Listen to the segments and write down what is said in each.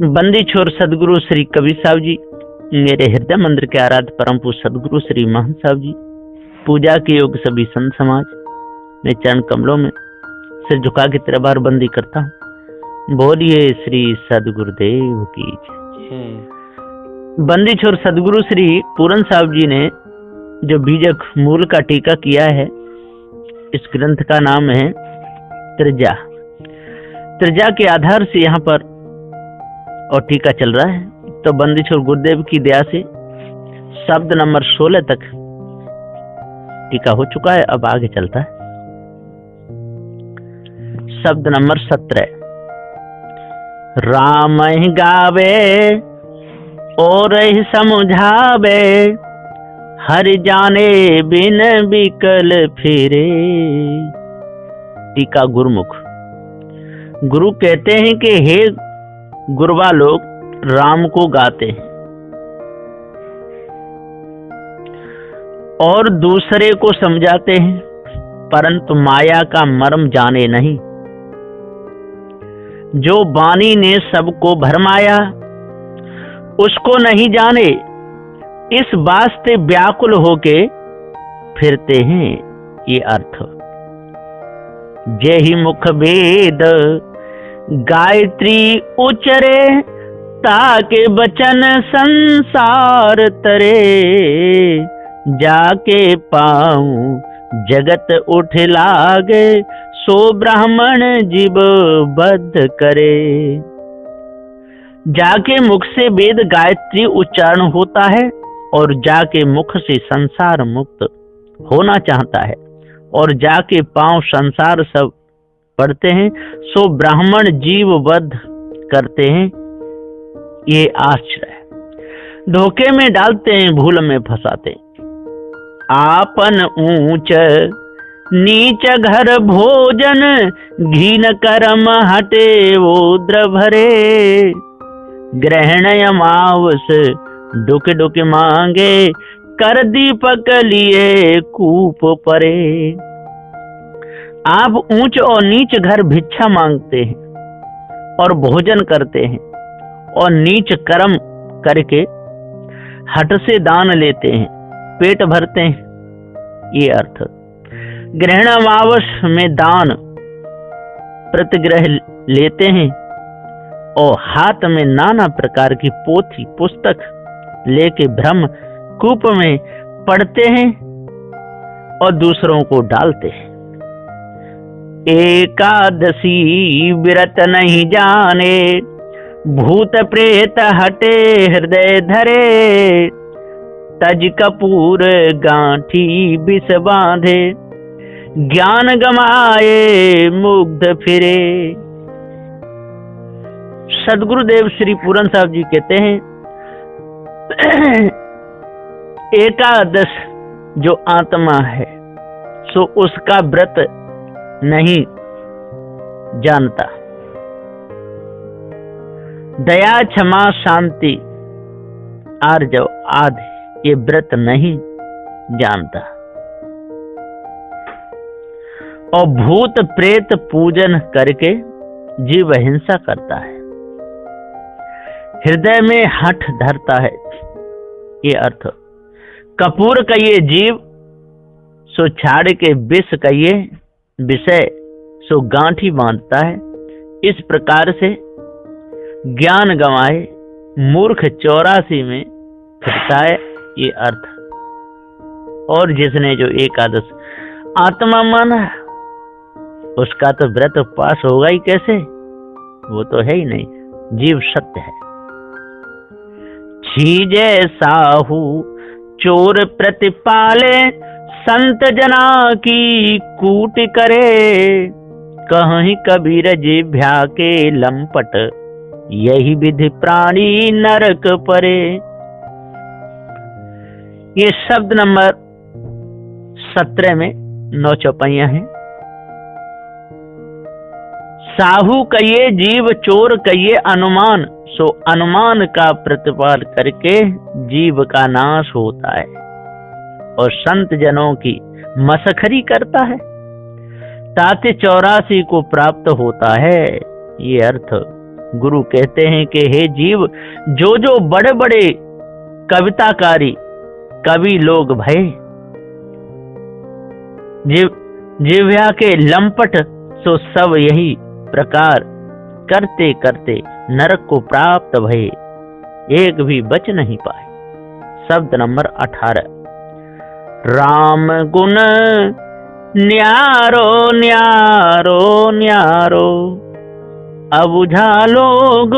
बंदी छोर सदगुरु श्री कबीर साहब जी, मेरे हृदय मंदिर के आराध्य परम पूज्य सदगुरु श्री महंत साहब जी, पूजा के योग्य सभी संत समाज, मैं चरण कमलों में सिर झुका के तेरा बार बंदी करता हूँ। बोलिए श्री सदगुरुदेव की जय। बंदी छोर सदगुरु श्री पूरन साहब जी ने जो बीजक मूल का टीका किया है, इस ग्रंथ का नाम है त्रिजा। त्रिजा के आधार से यहाँ पर और टीका चल रहा है। तो बंदी छोर गुरुदेव की दया से शब्द नंबर 16 तक टीका हो चुका है। अब आगे चलता है शब्द नंबर 17। राम ही गावे और ही समझावे, हर जाने बिन विकल फिरे। टीका गुरुमुख। गुरु कहते हैं कि हे गुरवा लोग राम को गाते हैं और दूसरे को समझाते हैं, परंतु माया का मर्म जाने नहीं। जो बानी ने सबको भरमाया, उसको नहीं जाने, इस वास्ते व्याकुल होके फिरते हैं। ये अर्थ जय ही मुख वेद गायत्री उचरे, ताके बचन संसार तरे। जाके पाऊं जगत उठ लागे, सो ब्राह्मण जीव बद्ध करे। जाके मुख से वेद गायत्री उच्चारण होता है और जाके मुख से संसार मुक्त होना चाहता है और जाके पांव संसार सब पढ़ते हैं, सो ब्राह्मण जीव वध करते हैं। ये आश्चर्य है। धोखे में डालते हैं, भूल में फंसाते हैं। आपन ऊंच नीच घर भोजन, घीन कर्म हटे ओद्र भरे। ग्रहण अमावस डुक डुक मांगे, कर दीपक लिए कूप परे। आप ऊंच और नीच घर भिक्षा मांगते हैं और भोजन करते हैं और नीच कर्म करके हट से दान लेते हैं, पेट भरते हैं। ये अर्थ। ग्रहण अमावस में दान प्रतिग्रह लेते हैं और हाथ में नाना प्रकार की पोथी पुस्तक लेके ब्रह्म कूप में पढ़ते हैं और दूसरों को डालते हैं। एकादशी व्रत नहीं जाने, भूत प्रेत हटे हृदय धरे। तज कपूर गांठी विष बांधे, ज्ञान गमाए मुग्ध फिरे। सदगुरुदेव श्री पूरन साहब जी कहते हैं, एकादश जो आत्मा है सो उसका व्रत नहीं जानता। दया क्षमा शांति आर्जव आदि ये व्रत नहीं जानता और भूत प्रेत पूजन करके जीव हिंसा करता है, हृदय में हठ धरता है। ये अर्थ। कपूर का ये जीव सो छाड़ के विष का ये विषय सो गांठी बांधता है। इस प्रकार से ज्ञान गंवाए मूर्ख 84 में फिरता है। ये अर्थ। और जिसने जो एकादश आत्मा माना, उसका तो व्रत उपवास होगा ही कैसे, वो तो है ही नहीं। जीव सत्य है। छीजे साहू चोर प्रतिपाले, संत जना की कूट करे। कहीं कबीर जिभ्या के लंपट, यही विधि प्राणी नरक परे। ये शब्द नंबर 17 में 9 चौपाइयां हैं। साहू कहिए जीव, चोर कहिए अनुमान, सो अनुमान का प्रतिपाल करके जीव का नाश होता है और संत जनों की मसखरी करता है, ताते 84 को प्राप्त होता है। ये अर्थ। गुरु कहते हैं कि हे जीव, जो जो बड़े बड़े कविताकारी कवि लोग भय, जिव्या के लंपट, सो सब यही प्रकार करते करते नरक को प्राप्त भये, एक भी बच नहीं पाए। शब्द नंबर 18। राम गुण न्यारो न्यारो न्यारो, अबुझा लोग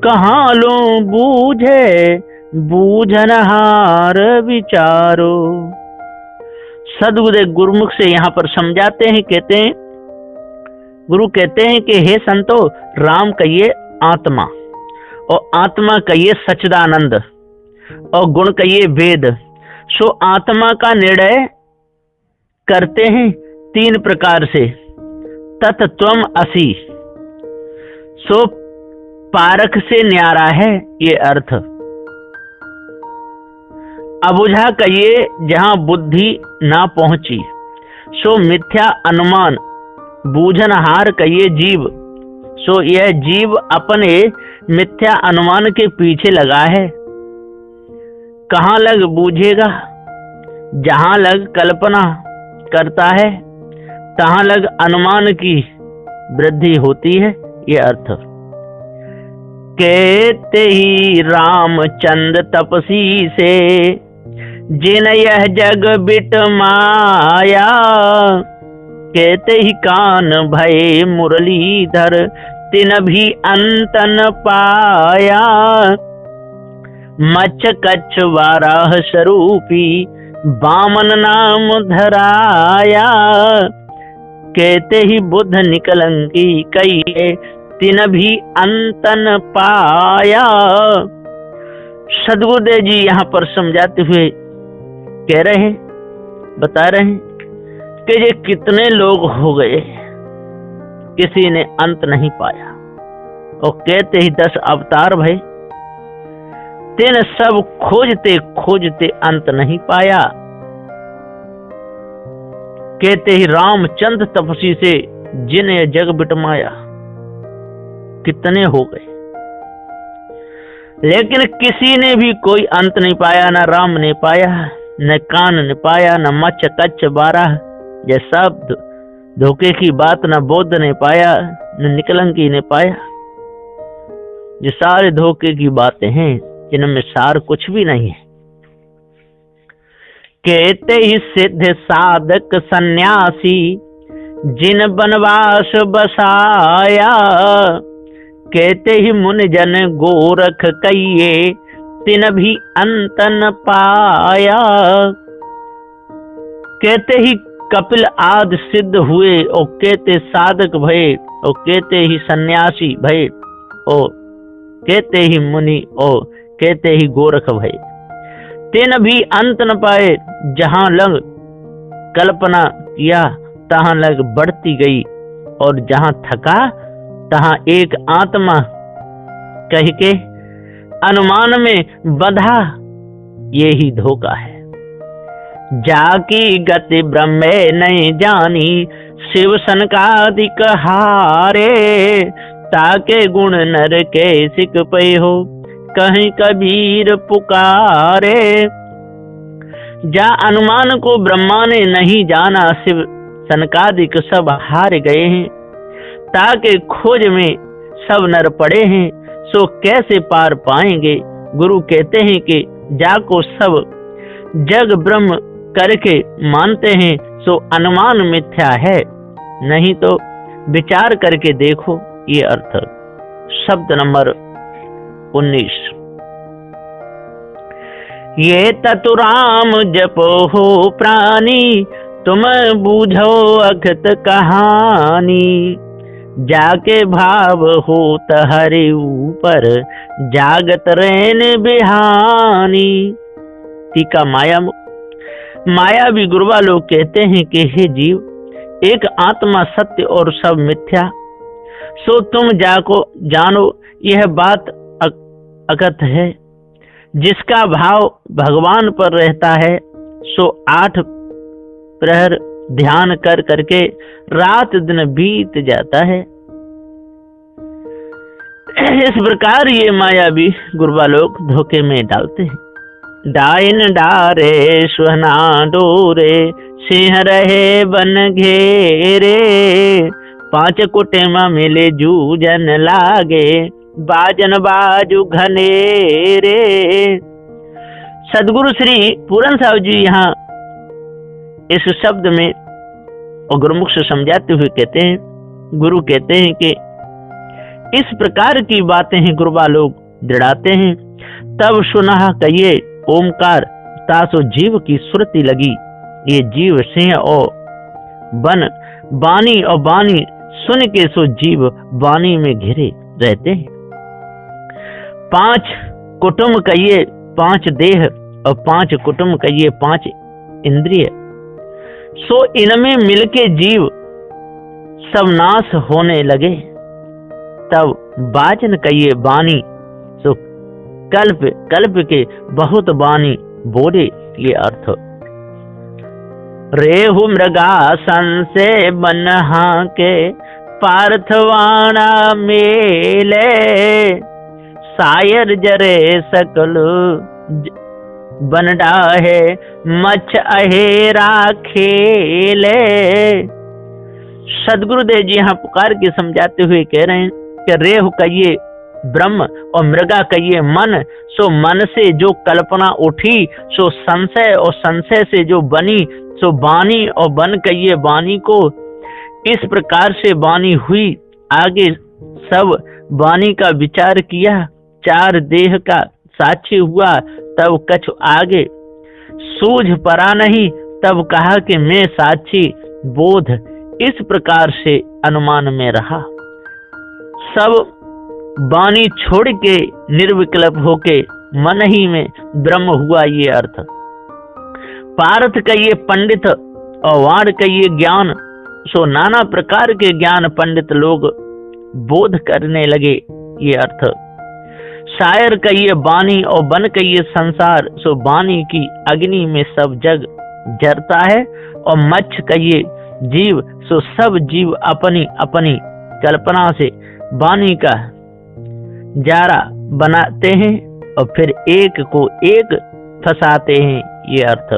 कहाँ लो बूझे, बूझनहार विचारो। सदगुरुदेव गुरुमुख से यहाँ पर समझाते हैं, कहते हैं, गुरु कहते हैं कि हे संतो, राम कहिए आत्मा, और आत्मा कहिए सच्चिदानंद, और गुण कहिए वेद। सो आत्मा का निर्णय करते हैं 3 प्रकार से, तत् त्वम असि, सो पारख से न्यारा है ये अर्थ। अबुझा कहिए जहां बुद्धि ना पहुंची, सो मिथ्या अनुमान। बूझनहार कहिए जीव, सो यह जीव अपने मिथ्या अनुमान के पीछे लगा है। कहाँ लग बूझेगा, जहां लग कल्पना करता है तहां लग अनुमान की वृद्धि होती है, ये अर्थ। कहते ही रामचंद्र तपसी से, जिन यह जग बिट माया, कहते ही कान भय मुरलीधर, तिन भी अंत न पाया। मच्छ कच्छ वाराह स्वरूपी, बामन नाम धराया, कहते ही बुद्ध निकलंकी, कहिए तिन भी अंत न पाया। सदगुरुदेव जी यहाँ पर समझाते हुए कह रहे हैं, बता रहे हैं कि ये कितने लोग हो गए, किसी ने अंत नहीं पाया। और कहते ही 10 अवतार भय, तेन सब खोजते खोजते अंत नहीं पाया। कहते ही रामचंद्र तपस्वी से, जिन्हें जग बिटमाया, कितने हो गए, लेकिन किसी ने भी कोई अंत नहीं पाया। न राम ने पाया, न कान ने पाया, न मच्छ कच्छ बारह, ये सब धोखे की बात न बौद्ध ने पाया, न निकलंकी ने पाया। ये सारे धोखे की बातें हैं, जिनमें सार कुछ भी नहीं है। कहते ही सिद्ध साधक सन्यासी, जिन बनवास बसाया, कहते ही मुनि जन गोरख कहिए, तिन भी अंत न पाया। कहते ही कपिल आदि सिद्ध हुए, और कहते साधक भये, और कहते ही सन्यासी भये, और कहते ही मुनि, और कहते ही गोरख भये, तिन भी अंत न पाए। जहां लग कल्पना किया तहां लग बढ़ती गई, और जहां थका तहां एक आत्मा कह के अनुमान में बंधा, ये ही धोखा है। जाकी गति ब्रह्म नहीं जानी, शिव सनकादिक हारे, ताके गुण नर के सिक पे हो, कहीं कबीर पुकारे। जा अनुमान को ब्रह्मा ने नहीं जाना, शिव सनकादिक सब हार गए हैं, ताके खोज में सब नर पड़े हैं, सो कैसे पार पाएंगे। गुरु कहते हैं कि जाको सब जग ब्रह्म करके मानते हैं, सो अनुमान मिथ्या है, नहीं तो विचार करके देखो, ये अर्थ। शब्द नंबर 19। ये ततुराम जपो हो प्राणी, तुम बूझो अखत कहानी, जाके भाव हो तहरे ऊपर, जागत रैन बिहानी। टीका माया भी गुरुवा लोग कहते हैं कि हे जीव, एक आत्मा सत्य और सब मिथ्या, सो तुम जानो यह बात अकथ है। जिसका भाव भगवान पर रहता है, सो 8 प्रहर ध्यान कर करके रात दिन बीत जाता है। इस प्रकार ये मायावी गुरबा लोग धोखे में डालते हैं। डाइन डारे सुहना डोरे, सिंह रहे बन घेरे, पांच कुटेमा मिले जूझन लागे, बाजन बाजू घनेरे। सदगुरु श्री पूरन साहब जी यहाँ इस शब्द में और गुरुमुख से समझाते हुए कहते हैं, गुरु कहते हैं कि इस प्रकार की बातें हैं गुरुबा लोग दृढ़ाते हैं। तब सुना कहिए ओमकार, तासो जीव की सुरती लगी। ये जीव सिंह और बन बानी और बानी सुन के सो जीव बानी में घिरे रहते हैं। पांच कुटुंब कहिए पांच देह और पांच कुटुंब कहिए पांच इंद्रिय, सो इनमें मिलके जीव सब नाश होने लगे। तब बाचन कहिए बानी, सो कल्प कल्प के बहुत बानी बोले। ये अर्थ रेहु मृगासन से बनहा के पार्थवाणा मेले, सायर जरे सकल बनडा है मच्छ अहेरा खेले। सदगुरुदेव जी यहाँ पुकार के समझाते हुए कह रहे हैं कि रेहु कहिए ब्रह्म और मृगा कहिए मन, सो मन से जो कल्पना उठी सो संशय, और संशय से जो बनी सो बानी, और बन कहिए बानी को। इस प्रकार से बानी हुई, आगे सब बानी का विचार किया, चार देह का साक्षी हुआ, तब कछु आगे सूझ परा नहीं, तब कहा कि मैं साक्षी बोध। इस प्रकार से अनुमान में रहा, सब बानी छोड़ के निर्विकल्प होके मन ही में ब्रह्म हुआ। ये अर्थ पार्थ कहिए पंडित और वाण कहिए ज्ञान, सो नाना प्रकार के ज्ञान पंडित लोग बोध करने लगे। ये अर्थ शायर कहिए बानी और बन कहिए संसार, सो बानी की अग्नि में सब जग जरता है, और मच्छ कहिए जीव, सो सब जीव अपनी अपनी कल्पना से बानी का जारा बनाते हैं और फिर एक को एक फंसाते हैं। ये अर्थ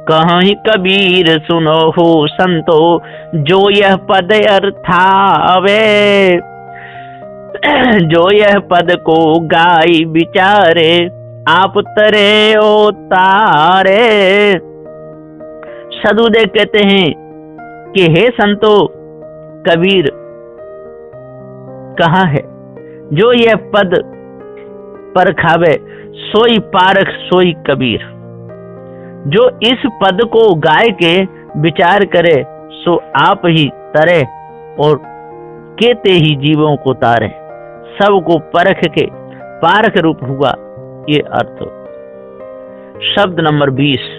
कहीं कबीर सुनो हो संतो, जो यह पद अर्थावे, जो यह पद को गाई विचारे, आप तरे ओ तारे। सदगुरुदेव कहते हैं कि हे संतो, कबीर कहाँ है? जो यह पद पर खावे, सोई पारख सोई कबीर। जो इस पद को गाय के विचार करे, सो आप ही तरे और केते ही जीवों को तारे, सबको परख के पारख रूप हुआ। ये अर्थ शब्द नंबर 20,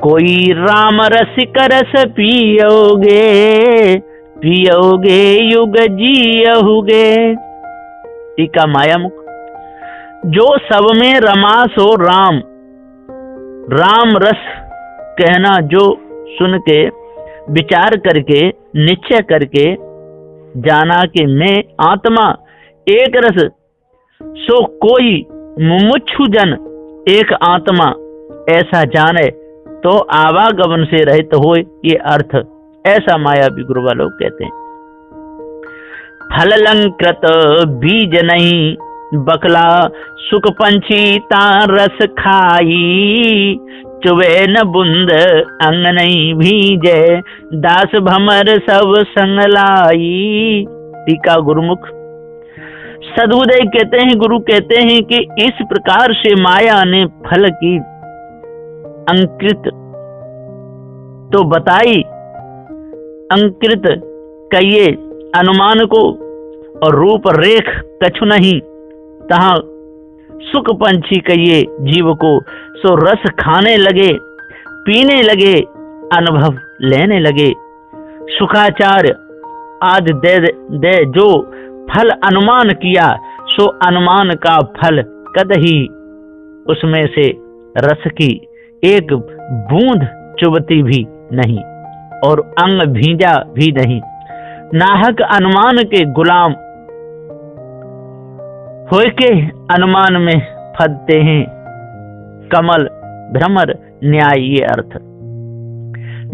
कोई राम रसिक रस पियोगे, पियोगे युग जियोगे। टीका मायामुख, जो सब में रमा सो राम, राम रस कहना जो सुन के विचार करके निश्चय करके जाना कि मैं आत्मा एक रस, सो कोई मुमुक्षु जन एक आत्मा ऐसा जाने तो आवागमन से रहित हो। ये अर्थ ऐसा मायावी गुरुवा लोग कहते हैं। फल लंकृत बीज नहीं, बकला सुख पंछी ता रस खाई, चुवे न बुंद अंग नहीं भीजे, दास भमर सब संग लाई। टीका गुरुमुख, सदगुरुदेव कहते हैं, गुरु कहते हैं कि इस प्रकार से माया ने फल की अंकृत तो बताई, अंकृत कहिए अनुमान को, और रूप रेख कछु नहीं, तहाँ सुख पंछी कहिए जीव को, सो रस खाने लगे, पीने लगे, अनुभव लेने लगे। सुखाचार्य आदि दे जो फल अनुमान किया, सो अनुमान का फल कदही उसमें से रस की एक बूंद चुभती भी नहीं, और अंग भींजा भी नहीं। नाहक अनुमान के गुलाम होय के अनुमान में फदते हैं कमल भ्रमर न्याय। ये अर्थ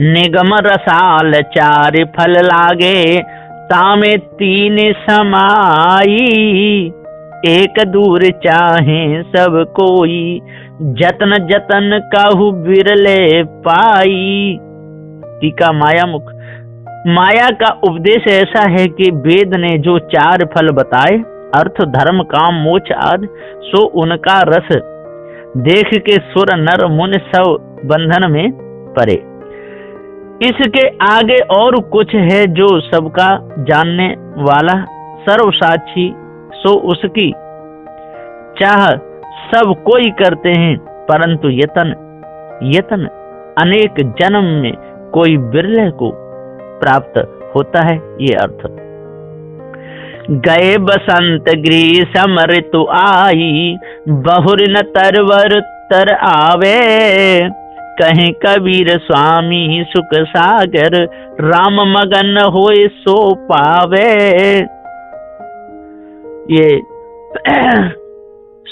निगम रसाल चार फल लागे तामे तीन समाई। एक दूर चाहे सब कोई जतन जतन काहू बिरले पाई। टीका माया मुख। माया का उपदेश ऐसा है कि वेद ने जो चार फल बताए अर्थ धर्म काम मोक्ष आदि, सो उनका रस देख के सुर नर मुनि सब बंधन में पड़े। इसके आगे और कुछ है जो सबका जानने वाला सर्वसाक्षी, सो उसकी चाह सब कोई करते हैं, परंतु यतन अनेक जन्म में कोई बिरले को प्राप्त होता है। ये अर्थ गए बसंत ग्रीष्म ऋतु आई बहुर न तरवर तर आवे। कहीं कबीर स्वामी सुख सागर राम मगन होए सो पावे। ये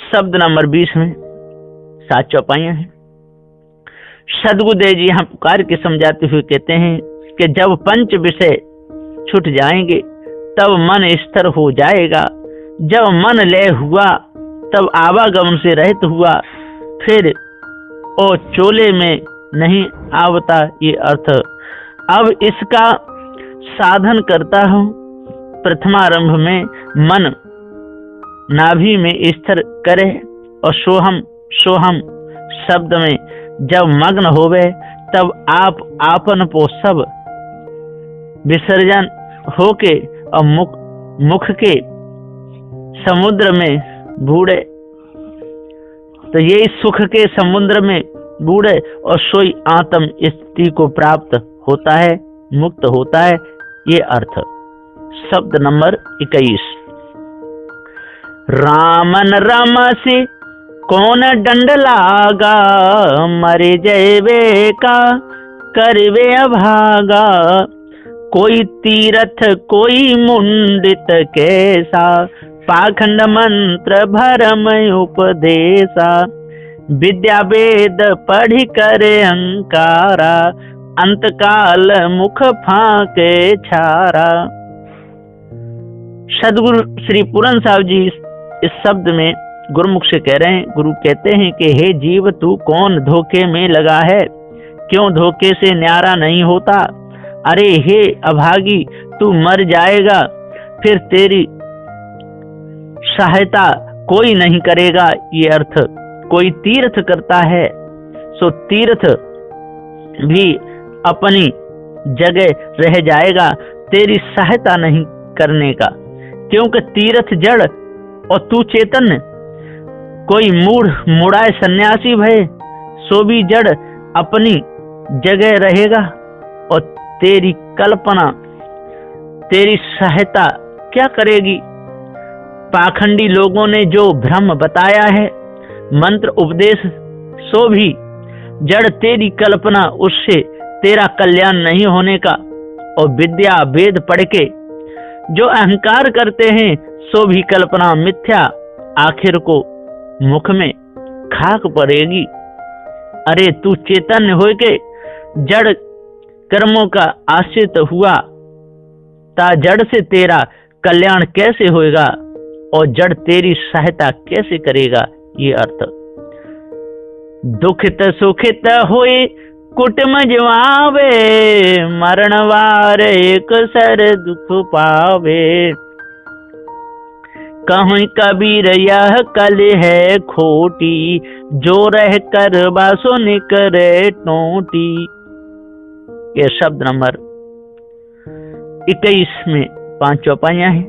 शब्द नंबर 20 में 7 चौपाइयां हैं। सदगुरुदेव जी यहाँ पुकार के समझाते हुए कहते हैं कि जब पंच विषय छूट जाएंगे तब मन स्थिर हो जाएगा। जब मन लय हुआ तब आवागमन से रहित हुआ, फिर ओ चोले में नहीं आवता। ये अर्थ अब इसका साधन करता हूँ। प्रथमारंभ में मन नाभि में स्थिर करे और सोहम सोहम शब्द में जब मग्न होवे तब आप आपन को सब विसर्जन होके और मुख के समुद्र में बूढ़े, तो यही सुख के समुद्र में बूढ़े और सोई आत्म स्थिति को प्राप्त होता है, मुक्त होता है। ये अर्थ शब्द नंबर 21 रामन रमसी कौन दंड लागा मरे जयवे का करवे अभागा। कोई तीरथ कोई मुंडित कैसा पाखंड मंत्र भरम उपदेशा। विद्या वेद पढ़ी करे अंकारा अंतकाल मुख फाके छारा। सदगुरु श्री पूरन साहब जी इस शब्द में गुरुमुख से कह रहे हैं। गुरु कहते हैं कि हे जीव तू कौन धोखे में लगा है, क्यों धोखे से न्यारा नहीं होता। अरे हे अभागी तू मर जाएगा, फिर तेरी सहायता कोई नहीं करेगा। ये अर्थ कोई तीर्थ करता है सो तीर्थ भी अपनी जगह रह जाएगा, तेरी सहायता नहीं करने का, क्योंकि तीर्थ जड़ और तू चेतन। कोई मूढ़ मुड़ाए सन्यासी भय सो भी जड़ अपनी जगह रहेगा और तेरी कल्पना तेरी सहायता क्या करेगी। पाखंडी लोगों ने जो भ्रम बताया है मंत्र उपदेश सो भी जड़ तेरी कल्पना, उससे तेरा कल्याण नहीं होने का। और विद्या वेद पढ़ के जो अहंकार करते हैं सो भी कल्पना मिथ्या, आखिर को मुख में खाक पड़ेगी। अरे तू चैतन्य हो के जड़ कर्मों का आश्रित हुआ ता जड़ से तेरा कल्याण कैसे होएगा और जड़ तेरी सहायता कैसे करेगा। ये अर्थ दुखित सुखित होए कुटुम जवावे मरण वार एक सर दुख पावे। कहीं कबीर यह कल है खोटी जो रह कर बासो निकरे टोटी। ये शब्द नंबर 21 में 5 चौपाइयां हैं।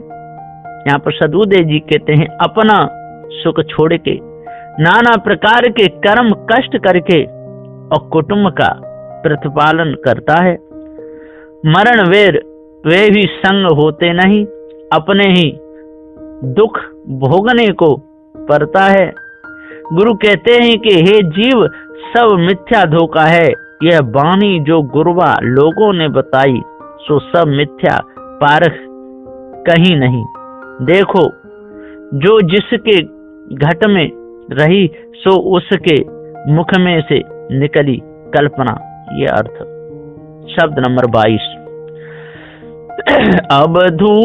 यहाँ पर सदगुरुदेव जी कहते हैं अपना सुख छोड़ के नाना प्रकार के कर्म कष्ट करके और कुटुंब का प्रतिपालन करता है। मरण वे भी संग होते नहीं, अपने ही दुख भोगने को पड़ता है। गुरु कहते हैं कि हे जीव सब मिथ्या धोखा है। यह वाणी जो गुरुवा लोगों ने बताई सो सब मिथ्या, पारख कहीं नहीं। देखो जो जिसके घट में रही सो उसके मुख में से निकली कल्पना, ये अर्थ। शब्द नंबर 22। अवधू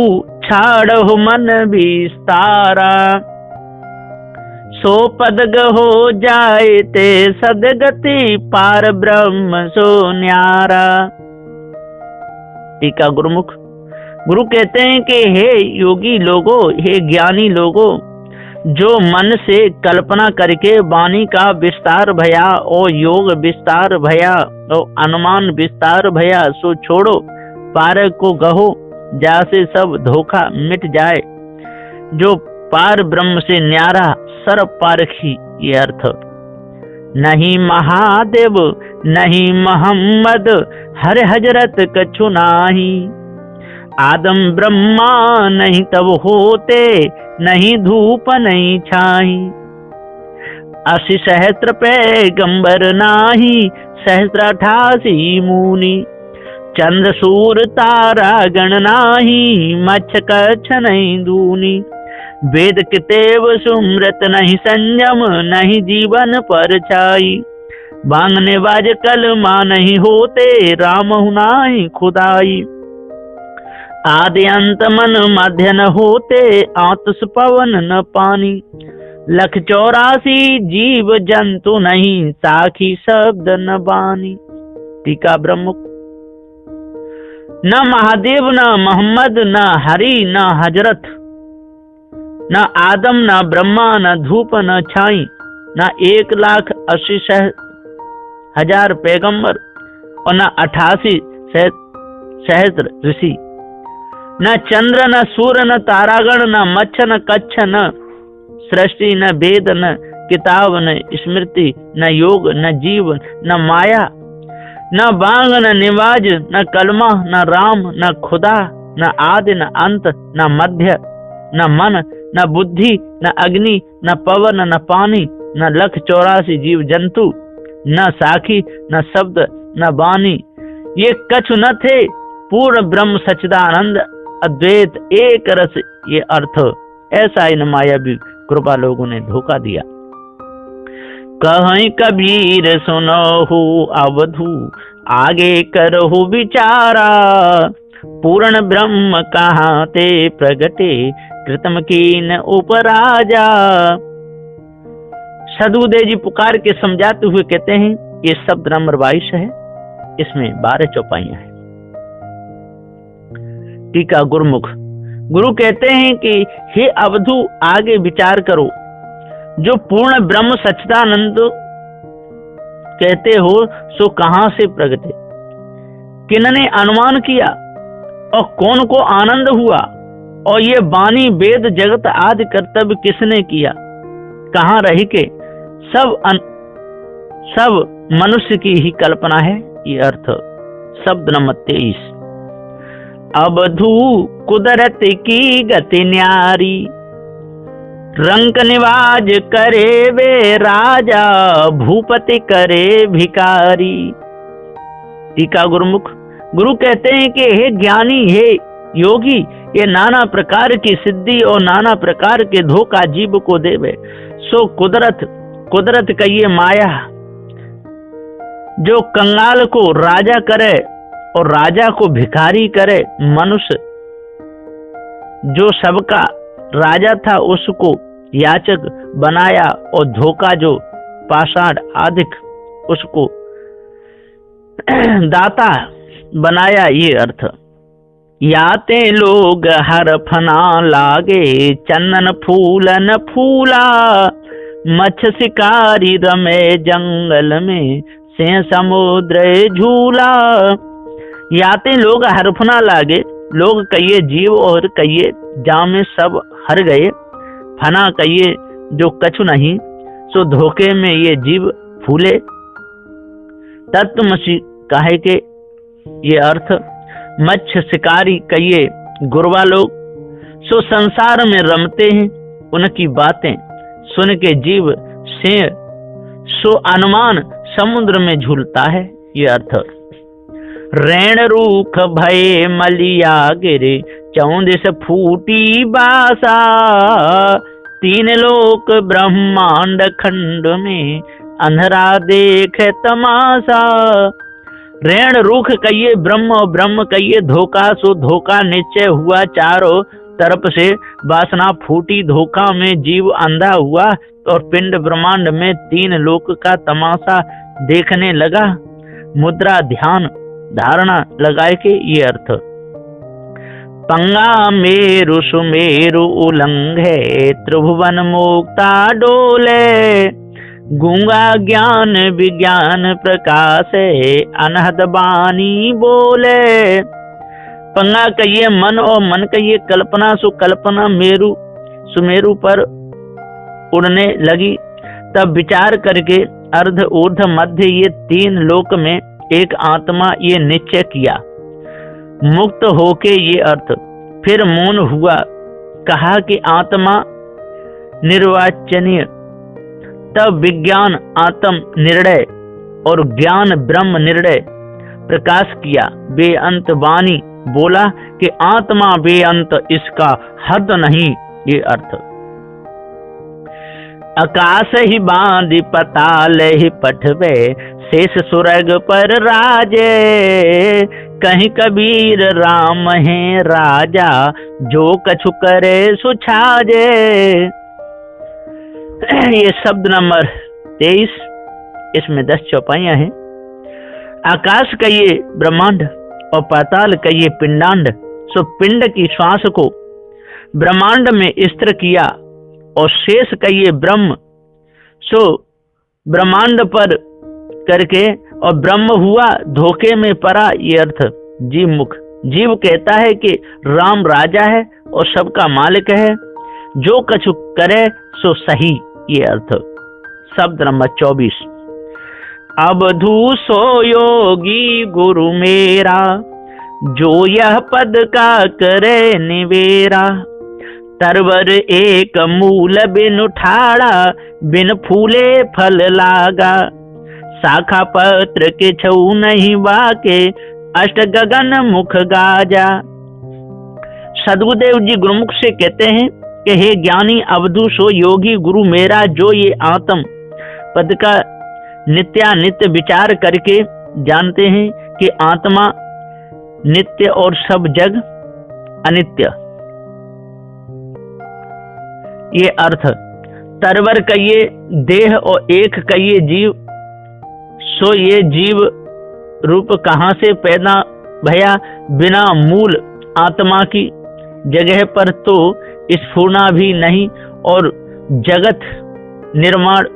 छाड़ो मन विस्तारा, सो पदग हो जाए ते सदगति, पार ब्रह्म सो न्यारा। टीका गुरुमुख। गुरु कहते हैं कि हे योगी लोगों, हे ज्ञानी लोगों, जो मन से कल्पना करके वाणी का विस्तार भया और योग विस्तार भया और अनुमान विस्तार भया, सो छोड़ो पार को गहो, जैसे सब धोखा मिट जाए। जो पार ब्रह्म से न्यारा सर पारखी, ये अर्थ। नहीं महादेव नहीं मोहम्मद, हर हजरत कछु नाही। आदम ब्रह्मा नहीं तब होते, नहीं धूप नहीं छाई। 80 सहस्त्र पैगंबर नाही, सहस्त्र 88 मुनि। चंद्र सूर तारा गण नाही, मच्छ कच्छ नहीं दूनी। वेद कितेव सुमृत नहीं संयम, नहीं जीवन पर छाई। बांगने बाज कलमा नहीं होते, राम नाही खुदाई। आदि अंत मन मध्य न होते, आतस पवन न पानी। 184 जीव जंतु नहीं, साखी शब्द न बानी। टीका ब्रह्म। न महादेव न मोहम्मद न हरि न हजरत, न आदम न ब्रह्मा न धूप न छाई, न 1,80,000 पैगंबर और न 88 सहस्त्र ऋषि। न चंद्र न सूर्य न तारागण, न मच्छ न कच्छ, न सृष्टि न वेद न किताब, न स्मृति न योग, न जीव न माया, न बांग न निवाज, न कलमा न राम, न खुदा, न आदि न अंत, न मध्य न मन, न बुद्धि, न अग्नि, न पवन, न पानी, न 184 जीव जंतु, न साखी, न शब्द, न वाणी। ये कछु न थे, पूर्ण ब्रह्म सच्चिदानंद अद्वैत एक रस, ये अर्थ। ऐसा इन मायावी कृपा लोगों ने धोखा दिया। कहीं कबीर सुनहु अवधू, आगे करहु विचारा। पूर्ण ब्रह्म कहाँ ते प्रगटे, कृतम कीन उपराजा। सदुदेव जी पुकार के समझाते हुए कहते हैं, ये शब्द नंबर 22 है, इसमें 12 चौपाइयां हैं। टीका गुरुमुख। गुरु कहते हैं कि हे अवधू, आगे विचार करो। जो पूर्ण ब्रह्म सच्चिदानंद कहते हो, सो कहां से प्रगटे, किन्ने अनुमान किया और कौन को आनंद हुआ, और ये वाणी वेद जगत आदि कर्तव्य किसने किया, कहां रही के सब मनुष्य की ही कल्पना है, ये अर्थ। शब्द नंबर 23। अवधू कुदरत की गति न्यारी, रंक निवाज करे वे राजा, भूपति करे भिकारी। टीका गुरुमुख। गुरु कहते हैं कि हे ज्ञानी, हे योगी, ये नाना प्रकार की सिद्धि और नाना प्रकार के धोखा जीव को देवे। सो कुदरत कहिए माया, जो कंगाल को राजा करे और राजा को भिखारी करे। मनुष्य जो सबका राजा था उसको याचक बनाया, और धोखा जो पाषाण आदिक उसको दाता बनाया, ये अर्थ। याते लोग हर फना लागे, चंदन फूलन फूला। मत्स्य शिकारी रमे जंगल में, से समुद्र झूला। याते लोग हरफना लागे, लोग कहिए जीव और कहिए जामे सब हर गए। फना कहिए जो कछु नहीं, सो धोखे में ये जीव फूले। तत्वमसी कहे के, ये अर्थ। मत्स्य शिकारी कहिए गुरवा लोग, सो संसार में रमते हैं। उनकी बातें सुन के जीव से सो अनुमान समुद्र में झूलता है, ये अर्थ। रैण रूख भये मलिया गिरे, 14 फूटी बासा। तीन लोक ब्रह्मांड खंड में, अंधरा देखे तमाशा। ऋण रुख कहिए ब्रह्म और ब्रह्म कहिए धोखा, सो धोखा निश्चय हुआ चारों तरफ से। वासना फूटी धोखा में जीव अंधा हुआ, और पिंड ब्रह्मांड में तीन लोक का तमाशा देखने लगा। मुद्रा ध्यान धारणा लगाए के ये अर्थ। पंगा मेरु सुमेरु उलंघे, त्रिभुवन मुक्ता डोले। गूंगा ज्ञान विज्ञान प्रकाशे, अनहद बानी बोले। पंगा कहिए मन और मन कहिए कल्पना, सो कल्पना मेरु सुमेरु पर उड़ने लगी। तब विचार करके अर्ध ऊर्ध मध्य ये तीन लोक में एक आत्मा ये निश्चय किया, मुक्त होके ये अर्थ। फिर मौन हुआ, कहा कि आत्मा निर्वाचनीय। तब विज्ञान आत्म निर्णय और ज्ञान ब्रह्म निर्णय प्रकाश किया। बेअंत वाणी बोला कि आत्मा बेअंत, इसका हद नहीं ये अर्थ। आकाश ही बांधि पताल ही पठवे, शेष सुरग पर राजे। कहीं कबीर राम है राजा, जो कछु करे सुछाजे। ये शब्द नंबर 23, इसमें 10 चौपाइयां हैं। आकाश कहिए ब्रह्मांड और पाताल कहिए पिंडांड, सो पिंड की श्वास को ब्रह्मांड में स्थिर किया, और शेष कहिए ब्रह्म, सो ब्रह्मांड पर करके और ब्रह्म हुआ धोखे में पड़ा ये अर्थ। जीव मुख, जीव कहता है कि राम राजा है और सबका मालिक है, जो कछु करे सो सही ये अर्थ। शब्द नंबर 24। अबधू सो योगी गुरु मेरा, जो यह पद का करे निवेरा। तरवर एक मूल बिन उठाड़ा, बिन फूले फल लागा। शाखा पत्र के छऊ नहीं बाके, अष्ट गगन मुख गाजा। सदगुरुदेव जी गुरुमुख से कहते हैं कि हे ज्ञानी अवधू सो योगी गुरु मेरा, जो ये आत्म पद का नित्यानित्य विचार करके जानते हैं कि आत्मा नित्य और सब जग अनित्य ये अर्थ। तरवर कहिए देह और एक कहिए जीव, सो ये जीव रूप कहाँ से पैदा भया। बिना मूल आत्मा की जगह पर तो स्फुरना भी नहीं, और जगत निर्माण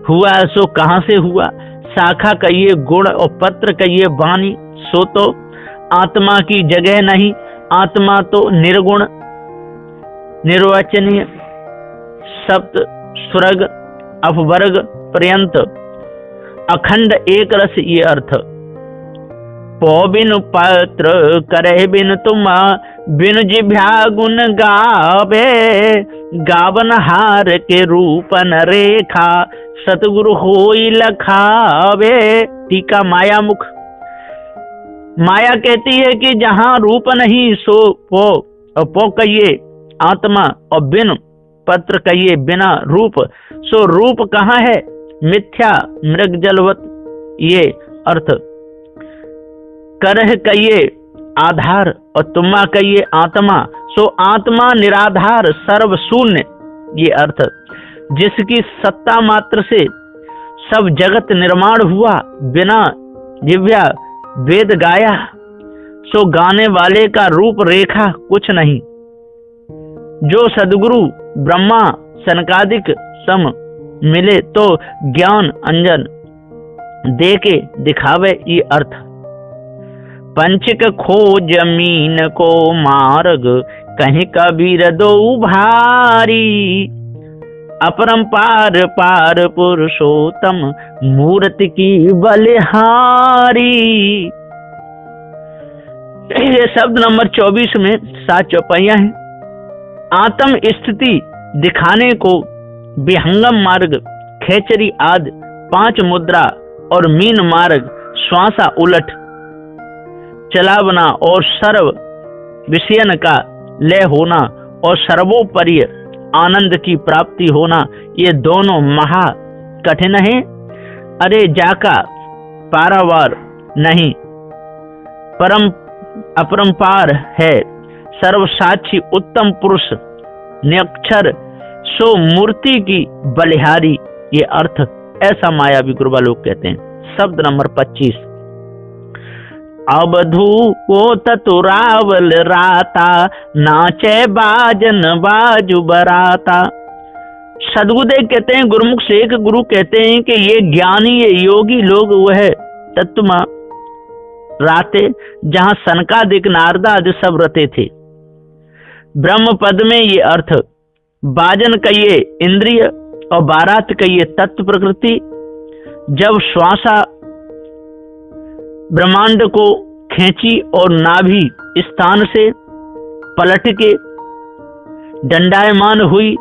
हुआ सो कहाँ से हुआ। शाखा कहिए गुण और पत्र कहिए वाणी, सो तो आत्मा की जगह नहीं। आत्मा तो निर्गुण निर्वचनीय सप्त स्वर्ग अपवर्ग पर्यंत अखंड एक रस ये अर्थ। पौ बिन पत्र करे बिन तुम, बिन जिभ्या गुण गावे। गावन हार के रूपन रेखा, सतगुरु होई लखावे। टीका माया मुख। माया कहती है कि जहां रूप नहीं सो पो, और पो कहिए आत्मा, और बिन पत्र कहिए बिना रूप, सो रूप कहाँ है। मिथ्या मृग जलवत ये अर्थ। करह कहिए आधार और तुम्मा कहिए आत्मा, सो आत्मा निराधार सर्व शून्य ये अर्थ। जिसकी सत्ता मात्र से सब जगत निर्माण हुआ, बिना जिव्या वेद गाया, सो गाने वाले का रूप रेखा कुछ नहीं। जो सदगुरु ब्रह्मा सनकादिक सम मिले, तो ज्ञान अंजन दे के दिखावे ये अर्थ। पंचिक खो जमीन को मार्ग, कहीं कबीर दो भारी। अपरंपार पार पुरुषोत्तम, मूर्ति की बलिहारी। ये शब्द नंबर 24 में 7 चौपाइयां हैं। आत्म स्थिति दिखाने को विहंगम मार्ग, खेचरी आदि 5 मुद्रा और मीन मार्ग, श्वासा उलट चलावना और सर्व विषयन का लय होना और सर्वोपरि आनंद की प्राप्ति होना, ये दोनों महा कठिन है। अरे जाका पारावार नहीं, परम अपरंपार है, सर्वसाक्षी उत्तम पुरुष निरक्षर सो मूर्ति की बलिहारी, ये अर्थ ऐसा मायावी गुरुबा लोग कहते हैं। शब्द नंबर 25। अवधू वो ततुरावल राता, नाचे बाजन बाजू बराता। सदगुरुदेव कहते हैं, गुरुमुख से एक गुरु कहते हैं कि ये ज्ञानी, ये योगी लोग वह तत्व राते जहां सनकादिक नारदादि सब रते थे। ब्रह्म पद में ये अर्थ, बाजन कहिए इंद्रिय और बारात कहिए तत्व प्रकृति। जब श्वासा ब्रह्मांड को खींची और नाभि स्थान से पलट के दंडायमान हुई,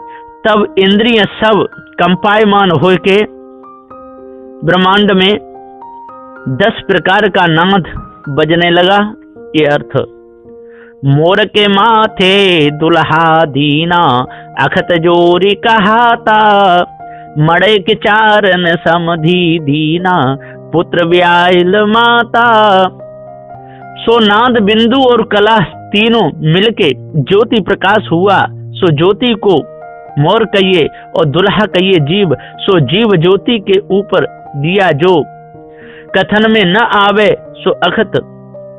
तब इंद्रिय सब कंपायमान हो के ब्रह्मांड में 10 प्रकार का नाद बजने लगा। ये अर्थ, मोर के माथे दुल्हा दीना, अखत जोरी कहाता, मड़े के चारण समधी दीना, पुत्र व्यायल माता। सो नाद बिंदु और कला तीनों मिलके ज्योति प्रकाश हुआ। सो ज्योति को मोर कहिए और दुल्हा कहिए जीव। सो जीव ज्योति के ऊपर दिया जो कथन में न आवे, सो अखत,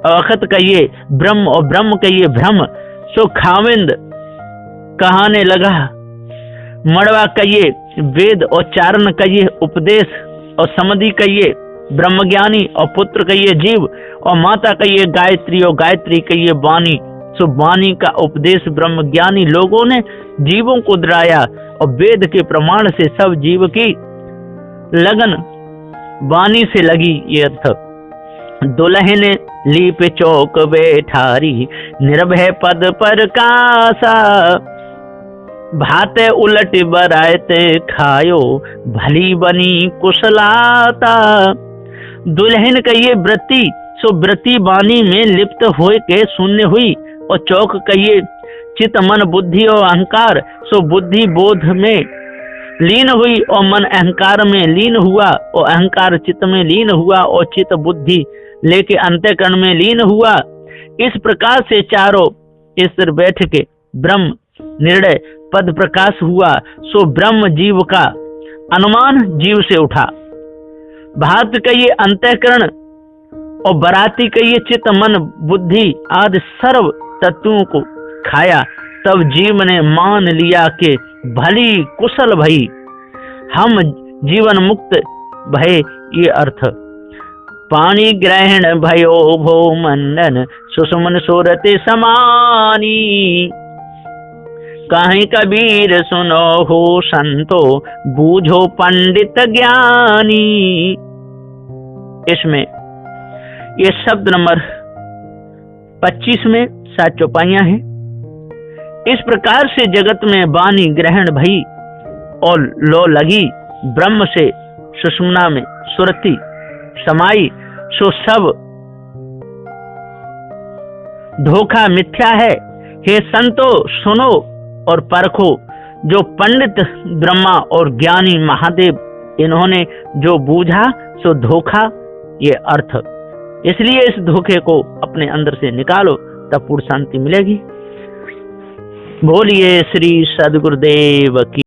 अखत कहिए ब्रह्म और ब्रह्म कहिए ब्रह्म। सो खाविंद कहाने लगा। मड़वा कहिए वेद और चारण कहिए उपदेश, और समधि कहिए ब्रह्मज्ञानी, और पुत्र कहिए जीव, और माता कहिए गायत्री, और गायत्री कहिए वाणी। सो वाणी का उपदेश ब्रह्मज्ञानी लोगों ने जीवों को दिलाया, और वेद के प्रमाण से सब जीव की लगन वाणी से लगी। ये अर्थ, दुल्हन लीप चौक बैठारी, निर्भय पद पर कासा, भाते उलट बरायत खायो, भली बनी कुशलाता। दुल्हन कहिए व्रती, सो व्रती वाणी में लिप्त होए के शून्य हुई, और चौक कहिए चित मन बुद्धि और अहंकार। सो बुद्धि बोध में लीन हुई, और मन अहंकार में लीन हुआ, और अहंकार चित्त में लीन हुआ, और चित्त बुद्धि लेके अंतःकरण में लीन हुआ। इस प्रकार से चारों स्तर बैठ के ब्रह्म निर्णय पद प्रकाश हुआ। सो ब्रह्म जीव का अनुमान जीव से उठा। भात कहिए अंतःकरण, और बराती कहिए चित्त मन बुद्धि आदि सर्व तत्वों को खाया। तब जीव ने मान लिया कि भली कुशल भई, हम जीवन मुक्त भय। ये अर्थ, पानी ग्रहण भयो भो मंडन, सुषुमन सुरति समानी। कहीं कबीर सुनो हो संतो, बूझो पंडित ज्ञानी। इसमें ये शब्द नंबर 25 में 7 चौपाइयां हैं। इस प्रकार से जगत में वाणी ग्रहण भई और लो लगी, ब्रह्म से सुषुम्ना में सुरति समाई। सो सब धोखा मिथ्या है। हे संतो सुनो और परखो, जो पंडित ब्रह्मा और ज्ञानी महादेव इन्होंने जो बूझा सो धोखा, ये अर्थ। इसलिए इस धोखे को अपने अंदर से निकालो, तब पूर्ण शांति मिलेगी। बोलिए श्री सद्गुरुदेव की।